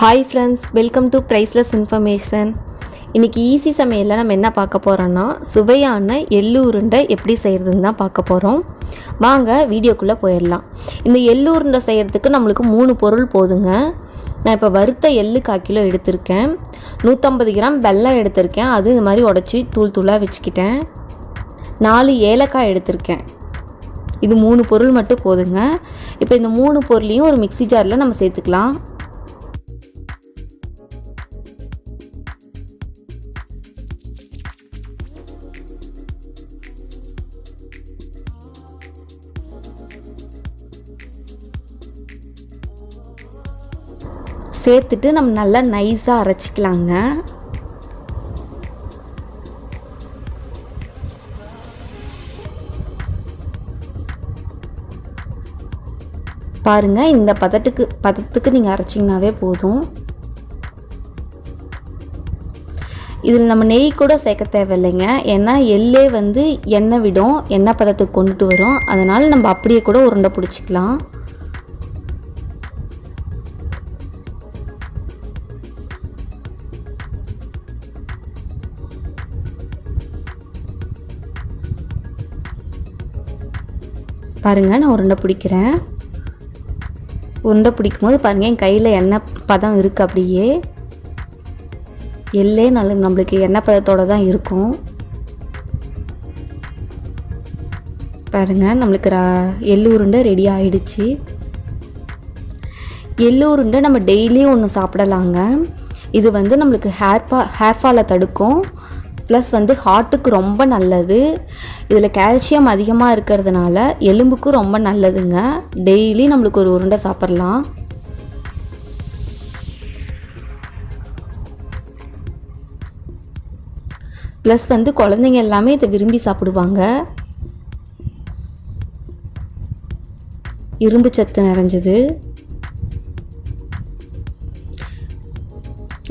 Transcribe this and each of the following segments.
Hi friends, welcome to priceless information. இன்றைக்கி easy சமையலில் நம்ம என்ன பார்க்க போகிறோன்னா சுவையான எள்ளு உருண்டை எப்படி செய்கிறதுன்னு தான் பார்க்க போகிறோம். வாங்க வீடியோக்குள்ளே போயிடலாம். இந்த எள்ளு உருண்டை செய்கிறதுக்கு நம்மளுக்கு 3 பொருள் போதுங்க. நான் இப்போ வறுத்த எள்ளு 1/4 கிலோ எடுத்திருக்கேன். 150 கிராம் வெல்லம் எடுத்திருக்கேன். அது இது மாதிரி உடச்சி தூளாக வச்சுக்கிட்டேன். 4 ஏலக்காய் எடுத்திருக்கேன். இது 3 பொருள் மட்டும் போதுங்க. இப்போ இந்த 3 பொருளையும் ஒரு மிக்ஸி ஜாரில் நம்ம சேர்த்துக்கலாம். சேர்த்துட்டு நம்ம நல்லா நைஸாக அரைச்சிக்கலாங்க. பாருங்கள், இந்த பதத்துக்கு நீங்கள் அரைச்சிங்கனாவே போதும். இதில் நம்ம நெய் கூட சேர்க்க தேவையில்லைங்க. ஏன்னா எள்ளே எண்ணெய் விடும், எண்ணெய் பதத்துக்கு கொண்டுட்டு வரும். அதனால் நம்ம அப்படியே கூட உருண்டை பிடிச்சிக்கலாம். பாருங்கள், நான் உருண்டை பிடிக்கிறேன். உருண்டை பிடிக்கும் போது பாருங்கள், என் கையில் எண்ணெய் பதம் இருக்குது. அப்படியே எல்லே நம்மளுக்கு எண்ணெய் பதத்தோடு தான் இருக்கும். பாருங்கள், நம்மளுக்கு எள்ளு உருண்டை ரெடி ஆகிடுச்சு. எள்ளு உருண்டை நம்ம டெய்லியும் ஒன்று சாப்பிடலாங்க. இது நம்மளுக்கு ஹேர் ஃபாலை தடுக்கும். ப்ளஸ் ஹார்ட்டுக்கு ரொம்ப நல்லது. இதில் கால்சியம் அதிகமாக இருக்கிறதுனால எலும்புக்கும் ரொம்ப நல்லதுங்க. டெய்லி நம்மளுக்கு ஒரு உருண்டை சாப்பிட்லாம். ப்ளஸ் குழந்தைங்க எல்லாமே இதை விரும்பி சாப்பிடுவாங்க. இரும்பு சத்து நிறைஞ்சது.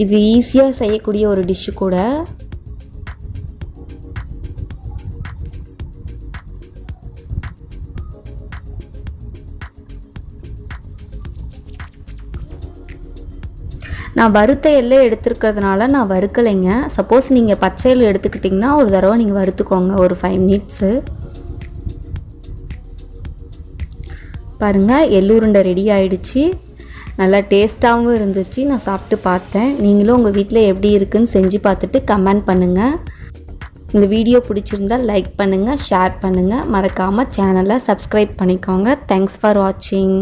இது ஈஸியாக செய்யக்கூடிய ஒரு டிஷ்ஷு கூட. நான் வறுத்த எள்ளை எடுத்துருக்கிறதுனால நான் வறுக்கலைங்க. சப்போஸ் நீங்கள் பச்சை எள்ளு எடுத்துக்கிட்டிங்கன்னா ஒரு தடவை நீங்கள் வறுத்துக்கோங்க, ஒரு 5 மினிட்ஸு. பாருங்கள், எள்ளு உருண்டை ரெடி ஆகிடுச்சு. நல்லா டேஸ்ட்டாகவும் இருந்துச்சு. நான் சாப்பிட்டு பார்த்தேன். நீங்களும் உங்கள் வீட்டில் எப்படி இருக்குன்னு செஞ்சு பார்த்துட்டு கமெண்ட் பண்ணுங்கள். இந்த வீடியோ பிடிச்சிருந்தால் லைக் பண்ணுங்கள், ஷேர் பண்ணுங்கள். மறக்காமல் சேனலை சப்ஸ்கிரைப் பண்ணிக்கோங்க. தேங்க்ஸ் ஃபார் வாட்சிங்.